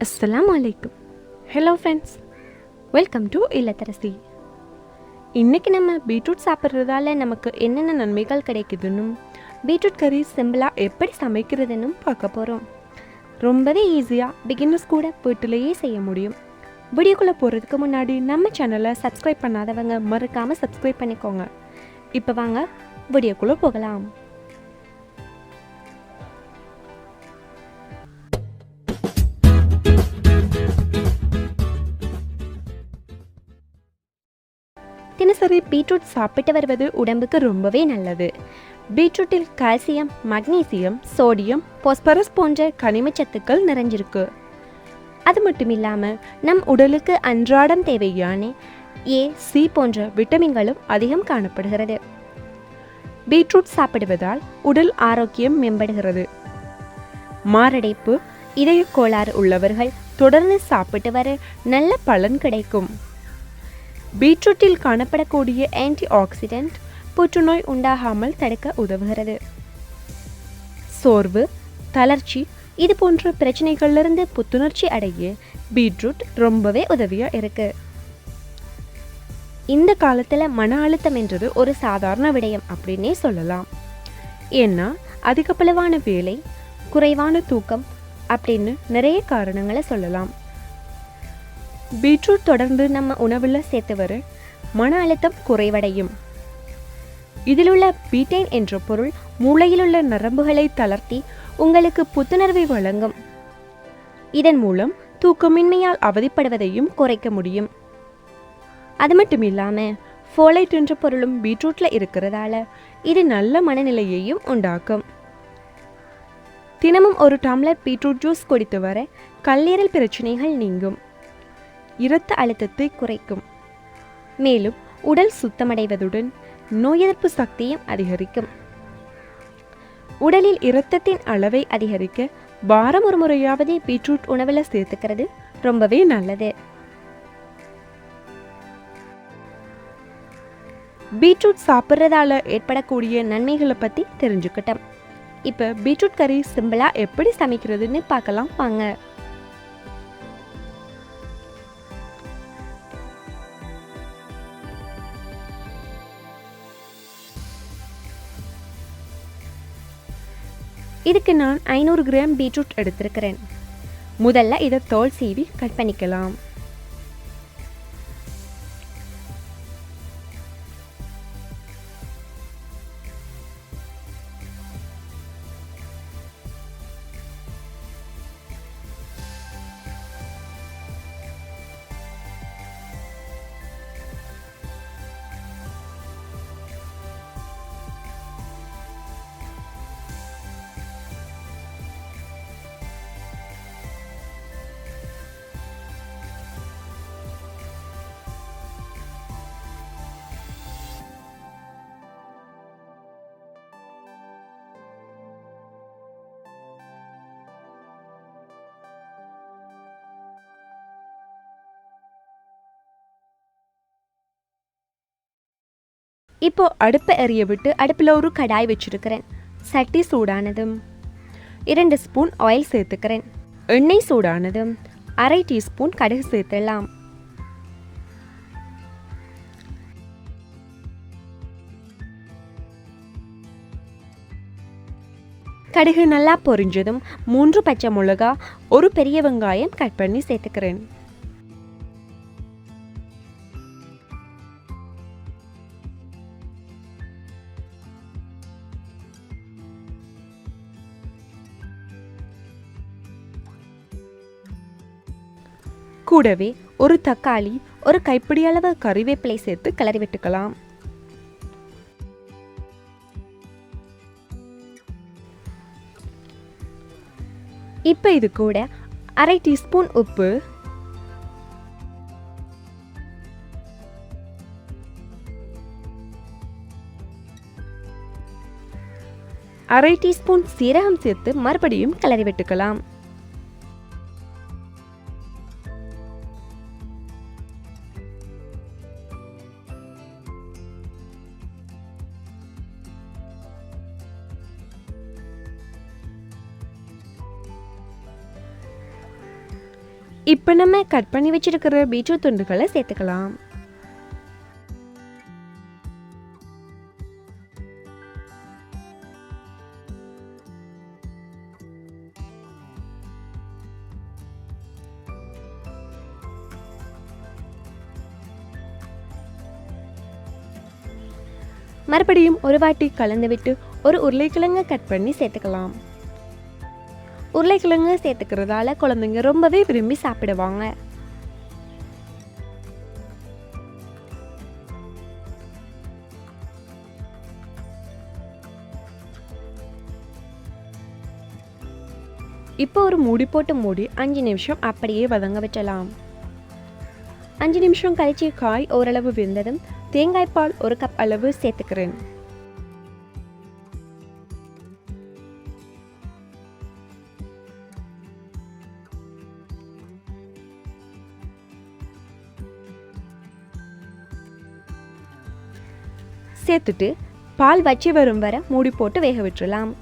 அஸ்ஸலாமு அலைக்கும். Hello friends, welcome to இல்லத்தரசி. இன்றைக்கி நம்ம பீட்ரூட் சாப்பிட்றதால நமக்கு என்னென்ன நன்மைகள் கிடைக்குதுன்னு, பீட்ரூட் கறி சிம்பிளாக எப்படி சமைக்கிறதுன்னு பார்க்க போகிறோம். ரொம்பவே ஈஸியாக பிகினர்ஸ் கூட வீட்டிலேயே செய்ய முடியும். வீடியோக்குள்ளே போகிறதுக்கு முன்னாடி நம்ம சேனலை சப்ஸ்கிரைப் பண்ணாதவங்க மறக்காமல் சப்ஸ்கிரைப் பண்ணிக்கோங்க. இப்போ வாங்க வீடியோக்குள்ளே போகலாம். தினசரி பீட்ரூட் சாப்பிட்டு வருவது உடம்புக்கு ரொம்பவே நல்லது. பீட்ரூட்டில் கால்சியம், மக்னீசியம், சோடியம், பாஸ்பரஸ் போன்ற கனிமச்சத்துக்கள் நிறைஞ்சிருக்கு. அது மட்டும் இல்லாமல் நம் உடலுக்கு அன்றாடம் தேவையான ஏ, சி போன்ற விட்டமின்களும் அதிகம் காணப்படுகிறது. பீட்ரூட் சாப்பிடுவதால் உடல் ஆரோக்கியம் மேம்படுகிறது. மாரடைப்பு, இதய கோளாறு உள்ளவர்கள் தொடர்ந்து சாப்பிட்டு வர நல்ல பலன் கிடைக்கும். பீட்ரூட்டில் காணப்படக்கூடிய ஆன்டி ஆக்சிடென்ட் புற்றுநோய் உண்டாகாமல் தடுக்க உதவுகிறது. சோர்வு, தளர்ச்சி இது போன்ற பிரச்சனைகளிலிருந்து புத்துணர்ச்சி அடைய பீட்ரூட் ரொம்பவே உதவியாக இருக்கு. இந்த காலத்தில் மன அழுத்தம் என்றது ஒரு சாதாரண விடயம் அப்படின்னே சொல்லலாம். ஏன்னா அதிகப்பளவான வேலை, குறைவான தூக்கம் அப்படின்னு நிறைய காரணங்களை சொல்லலாம். பீட்ரூட் தொடர்ந்து நம்ம உணவில் சேர்த்து வர மன அழுத்தம் குறைவடையும். இதில் உள்ள பீட்டைன் என்ற பொருள் மூளையில் உள்ள நரம்புகளை தளர்த்தி உங்களுக்கு புத்துணர்வை வழங்கும். இதன் மூலம் தூக்கமின்மையால் அவதிப்படுவதையும் குறைக்க முடியும். அது மட்டும் இல்லாமல் ஃபோலேட் என்ற பொருளும் பீட்ரூட்டில் இருக்கிறதால இது நல்ல மனநிலையையும் உண்டாக்கும். தினமும் ஒரு டம்ளர் பீட்ரூட் ஜூஸ் குடித்து வர கல்லீரல் பிரச்சனைகள் நீங்கும். இரத்த அழுத்தத்தை குறைக்கும். மேலும் உடல் சுத்தமடைவதுடன் நோய் எதிர்ப்பு சக்தியும் அதிகரிக்கும். உடலில் இரத்தத்தின் அளவை அதிகரிக்க வாரம் ஒரு முறையாவது பீட்ரூட் உணவில் சேர்த்துக்கிறது ரொம்பவே நல்லது. பீட்ரூட் சாப்பிட்றதால ஏற்படக்கூடிய நன்மைகளை பற்றி தெரிஞ்சுக்கிட்டோம். இப்போ பீட்ரூட் கறி சிம்பிளாக எப்படி சமைக்கிறதுன்னு பார்க்கலாம் வாங்க. இதுக்கு நான் 500 கிராம் பீட்ரூட் எடுத்திருக்கிறேன். முதல்ல இதை தோல் சீவி கட் பண்ணிக்கலாம். இப்போ அடுப்பை எறிய விட்டு அடுப்பில் ஒரு கடாய் வச்சிருக்கிறேன். சட்டி சூடானதும் 2 ஸ்பூன் ஆயில் சேர்த்துக்கிறேன். எண்ணெய் சூடானதும் 1/2 டீஸ்பூன் கடுகு சேர்த்துடலாம். கடுகு நல்லா பொரிஞ்சதும் 3 பச்சை மிளகா, ஒரு பெரிய வெங்காயம் கட் பண்ணி சேர்த்துக்கிறேன். கூடவே ஒரு தக்காளி, ஒரு கைப்பிடி அளவு கறிவேப்பிலை சேர்த்து கிளறி விட்டுக்கலாம். இப்போ இது கூட 1/2 டீஸ்பூன் உப்பு, 1/2 டீஸ்பூன் சீரகம் சேர்த்து மறுபடியும் கிளறி விட்டுக்கலாம். இப்போ நம்ம கட் பண்ணி வச்சிருக்கிற பீட்ரூட் துண்டுகளை சேர்த்துக்கலாம். மறுபடியும் ஒரு வாட்டி கலந்து விட்டு ஒரு உருளைக்கிழங்கு கட் பண்ணி சேர்த்துக்கலாம். உருளைக்கிழங்கு சேர்த்துக்கிறதால குழந்தைங்க ரொம்பவே விரும்பி சாப்பிடுவாங்க. இப்போ ஒரு மூடி போட்டு மூடி 5 நிமிஷம் அப்படியே வதங்க விட்டலாம். 5 நிமிஷம் கழிச்சு காய் ஓரளவு வெந்ததும் தேங்காய் பால் 1 கப் அளவு சேர்த்துக்கிறேன். சேர்த்துட்டு பால் வற்றி வரும் வரை மூடி போட்டு வேக விட்டுறலாம்.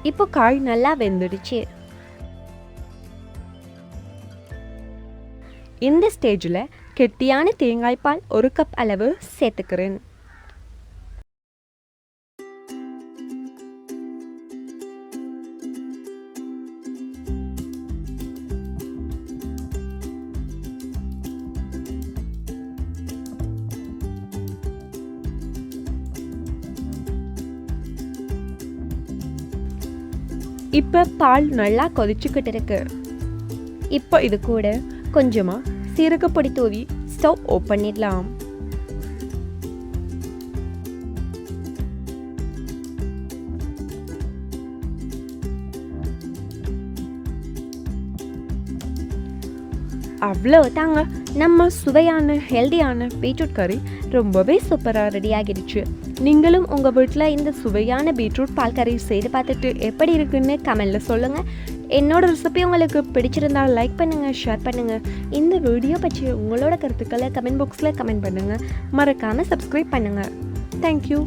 இப்போ காய் நல்லா வெந்துடுச்சு. இந்த ஸ்டேஜில் கெட்டியான தேங்காய் பால் 1 கப் அளவு சேர்த்துக்கிறேன். இப்போ பால் நல்லா கொதிச்சுக்கிட்டு இருக்கு. இப்போ இது கூட கொஞ்சமாக சீரகப்பொடி தூவி ஸ்டவ் ஆஃப் பண்ணிடலாம். அவ்வளோதாங்க, நம்ம சுவையான ஹெல்தியான பீட்ரூட் கறி ரொம்பவே சூப்பராக ரெடி ஆகிடுச்சு. நீங்களும் உங்கள் வீட்டில் இந்த சுவையான பீட்ரூட் பால் கறி செய்து பார்த்துட்டு எப்படி இருக்குன்னு கமெண்டில் சொல்லுங்கள். என்னோட ரெசிபி உங்களுக்கு பிடிச்சிருந்தால் லைக் பண்ணுங்கள், ஷேர் பண்ணுங்கள். இந்த வீடியோ பற்றி உங்களோட கருத்துக்களை கமெண்ட் பாக்ஸில் கமெண்ட் பண்ணுங்கள். மறக்காமல் சப்ஸ்கிரைப் பண்ணுங்கள். தேங்க்யூ.